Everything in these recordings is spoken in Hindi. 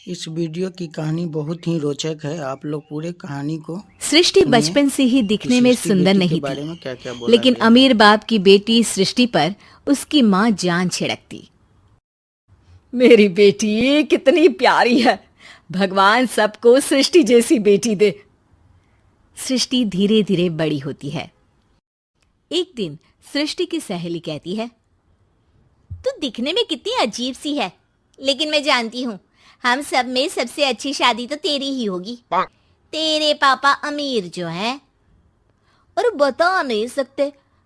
इस वीडियो की कहानी बहुत ही रोचक है। आप लोग पूरे कहानी को सृष्टि सुनिए बचपन से ही कि दिखने में सृष्टि सुंदर बेटी के नहीं थी, बारे में क्या क्या बोला लेकिन गया है। अमीर बाप की बेटी सृष्टि पर उसकी माँ जान छिड़कती। मेरी बेटी कितनी प्यारी है, भगवान सबको सृष्टि जैसी बेटी दे। सृष्टि धीरे धीरे बड़ी होती है। एक दिन सृष्टि की सहेली कहती है, तू दिखने में कितनी अजीब सी है, लेकिन मैं जानती हूँ हम सब में सबसे अच्छी शादी तो तेरी ही होगी। तेरे पापा अमीर जो हैं। और बता नहीं सकते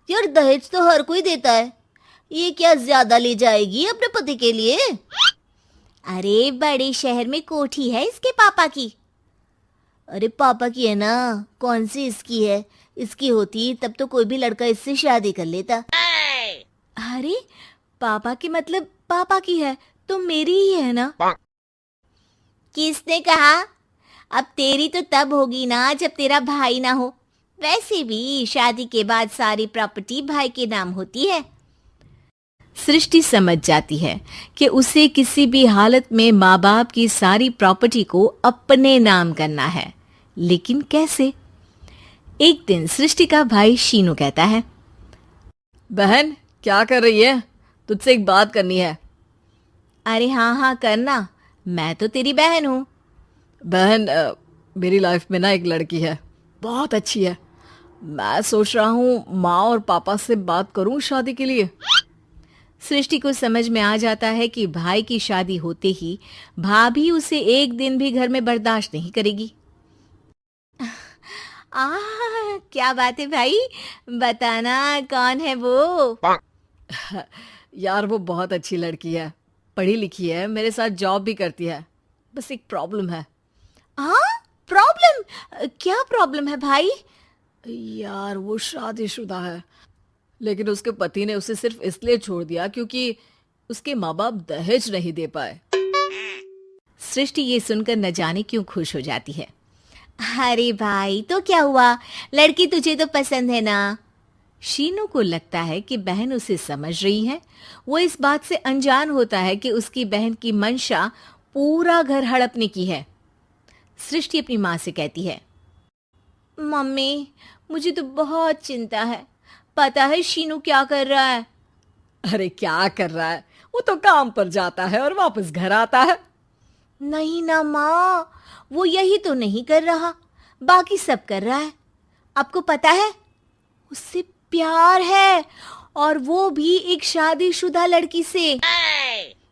यार, दहेज तो हर कोई देता है, ये क्या ज्यादा ले जाएगी अपने पति के लिए? अरे बड़े शहर में कोठी है इसके पापा की। अरे पापा की है ना, कौन सी इसकी है? इसकी होती तब तो कोई भी लड़का इससे शादी कर लेता। अरे पापा की मतलब पापा की है तो मेरी ही है ना? किसने कहा? अब तेरी तो तब होगी ना जब तेरा भाई ना हो। वैसे भी शादी के बाद सारी प्रॉपर्टी भाई के नाम होती है। सृष्टि समझ जाती है कि उसे किसी भी हालत में माँ बाप की सारी प्रॉपर्टी को अपने नाम करना है, लेकिन कैसे? एक दिन सृष्टि का भाई शीनू कहता है, बहन क्या कर रही है? तुझसे एक बात करनी है। अरे हाँ हाँ करना, मैं तो तेरी बहन हूँ। बहन मेरी लाइफ में ना एक लड़की है, बहुत अच्छी है। मैं सोच रहा हूँ माँ और पापा से बात करूँ शादी के लिए। सृष्टि को समझ में आ जाता है कि भाई की शादी होते ही भाभी उसे एक दिन भी घर में बर्दाश्त नहीं करेगी। क्या बात है भाई, बताना कौन है वो? यार वो बहुत अच्छी लड़की है, पढ़ी लिखी है, मेरे साथ जॉब भी करती है। बस एक प्रॉब्लम है। हाँ प्रॉब्लम? क्या प्रॉब्लम है भाई? यार वो शादीशुदा है, लेकिन उसके पति ने उसे सिर्फ इसलिए छोड़ दिया क्योंकि उसके माँ बाप दहेज नहीं दे पाए। सृष्टि ये सुनकर न जाने क्यों खुश हो जाती है। अरे भाई तो क्या हुआ, लड़की तुझे तो पसंद है ना? शीनू को लगता है कि बहन उसे समझ रही है। वो इस बात से अनजान होता है कि उसकी बहन की मंशा पूरा घर हड़पने की है। सृष्टि अपनी माँ से कहती है, मम्मी मुझे तो बहुत चिंता है, पता है शीनू क्या कर रहा है? अरे क्या कर रहा है, वो तो काम पर जाता है और वापस घर आता है। नहीं ना माँ, वो यही तो नहीं कर रहा, बाकी सब कर रहा है। आपको पता है उससे प्यार है, और वो भी एक शादीशुदा लड़की से।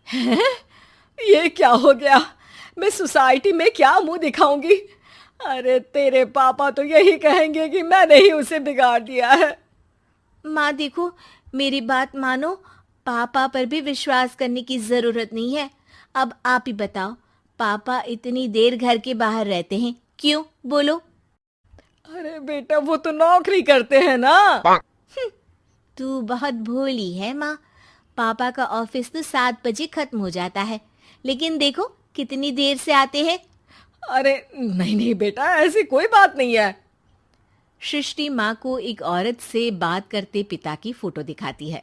हैं? ये क्या हो गया? मैं सोसाइटी में क्या मुंह दिखाऊंगी? अरे तेरे पापा तो यही कहेंगे कि मैंने ही उसे बिगाड़ दिया है। माँ देखो, मेरी बात मानो, पापा पर भी विश्वास करने की जरूरत नहीं है। अब आप ही बताओ, पापा इतनी देर घर के बाहर रहते हैं क्यों, बोलो? अरे बेटा वो तो नौकरी करते हैं ना। तू बहुत भोली है माँ, पापा का ऑफिस तो 7 बजे खत्म हो जाता है, लेकिन देखो कितनी देर से आते हैं। अरे नहीं नहीं बेटा, ऐसी कोई बात नहीं है। सृष्टि माँ को एक औरत से बात करते पिता की फोटो दिखाती है।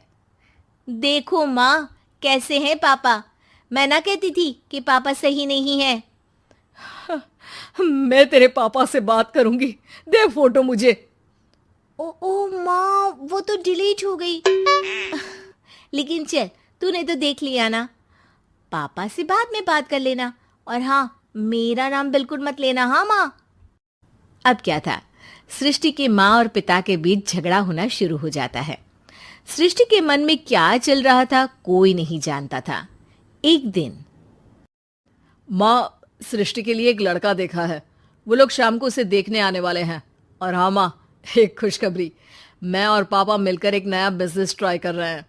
देखो माँ कैसे हैं पापा, मैं ना कहती थी कि पापा सही नहीं है। मैं तेरे पापा से बात करूंगी, दे फोटो मुझे। ओ माँ वो तो डिलीट हो गई। लेकिन चल, तूने तो देख लिया ना, पापा से बाद में बात कर लेना, और हाँ मेरा नाम बिल्कुल मत लेना। हाँ माँ। अब क्या था, सृष्टि के माँ और पिता के बीच झगड़ा होना शुरू हो जाता है। सृष्टि के मन में क्या चल रहा था कोई नहीं जानता था। एक दिन, माँ सृष्टि के लिए एक लड़का देखा है, वो लोग शाम को उसे देखने आने वाले हैं। और हाँ माँ, एक खुशखबरी, मैं और पापा मिलकर एक नया बिजनेस ट्राई कर रहे हैं।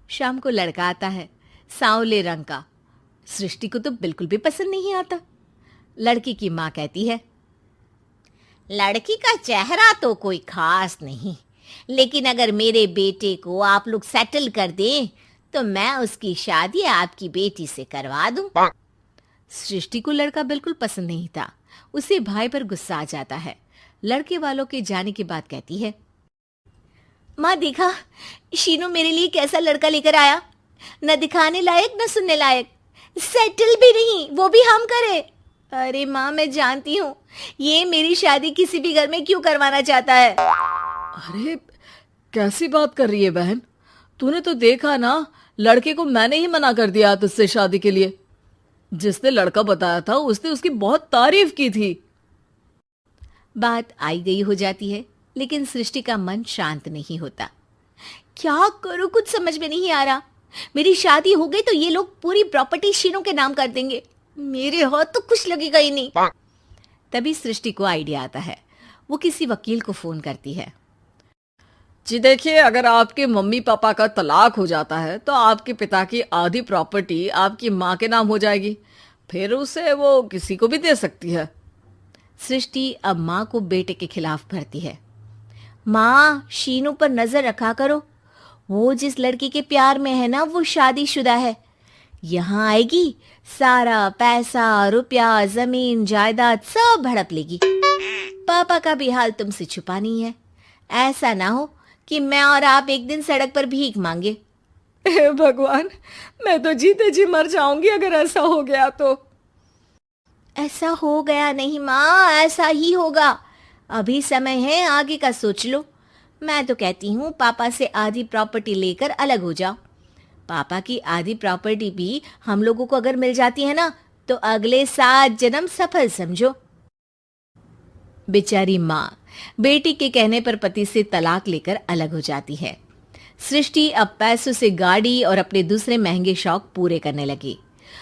शाम को लड़का आता है, सांवले रंग का। सृष्टि को तो बिल्कुल भी पसंद नहीं आता। लड़की की माँ कहती है, लड़की का चेहरा तो कोई खास नहीं, लेकिन अगर मेरे बेटे को आप लोग सेटल कर दें तो मैं उसकी शादी आपकी बेटी से करवा दूं। सृष्टि को लड़का बिल्कुल पसंद नहीं था। उसे भाई पर गुस्सा आ जाता है। लड़के वालों के जाने के बाद कहती है, माँ देखा शीनू मेरे लिए कैसा लड़का लेकर आया, न दिखाने लायक न सुनने लायक, सेटल भी नहीं, वो भी हम करें? अरे माँ, मैं जानती हूँ ये मेरी शादी किसी भी घर में क्यों करवाना चाहता है। अरे कैसी बात कर रही है बहन? तूने तो देखा ना, लड़के को मैंने ही मना कर दिया तुझसे शादी के लिए। जिसने लड़का बताया था उसने उसकी बहुत तारीफ की थी। बात आई गई हो जाती है, लेकिन सृष्टि का मन शांत नहीं होता। क्या करूं, कुछ समझ में नहीं आ रहा। मेरी शादी हो गई तो ये लोग पूरी प्रॉपर्टी शीनू के नाम कर देंगे, मेरे हाथ तो कुछ लगेगा ही नहीं। तभी सृष्टि को आइडिया आता है। वो किसी वकील को फोन करती है। जी देखिए, अगर आपके मम्मी पापा का तलाक हो जाता है तो आपके पिता की आधी प्रॉपर्टी आपकी माँ के नाम हो जाएगी, फिर उसे वो किसी को भी दे सकती है। सृष्टि अब माँ को बेटे के खिलाफ भरती है। माँ, शीनू पर नजर रखा करो, वो जिस लड़की के प्यार में है ना, वो शादीशुदा है। यहाँ आएगी, सारा पैसा, रुपया, जमीन, जायदाद सब हड़प लेगी। पापा का भी हाल तुमसे छुपा नहीं है। ऐसा ना हो कि मैं और आप एक दिन सड़क पर भीख मांगे। हे भगवान, मैं तो जीते जी मर जाऊंगी अगर ऐसा हो गया तो। ऐसा हो गया नहीं माँ, ऐसा ही होगा। अभी समय है, आगे का सोच लो। मैं तो कहती हूँ पापा से आधी प्रॉपर्टी लेकर अलग हो जाओ। पापा की आधी प्रॉपर्टी भी हम लोगों को अगर मिल जाती है ना, तो अगले 7 जन्म सफल समझो। बेचारी माँ बेटी के कहने पर पति से तलाक लेकर अलग हो जाती है। सृष्टि अब पैसों से गाड़ी और अपने दूसरे महंगे शौक पूरे करने लगी।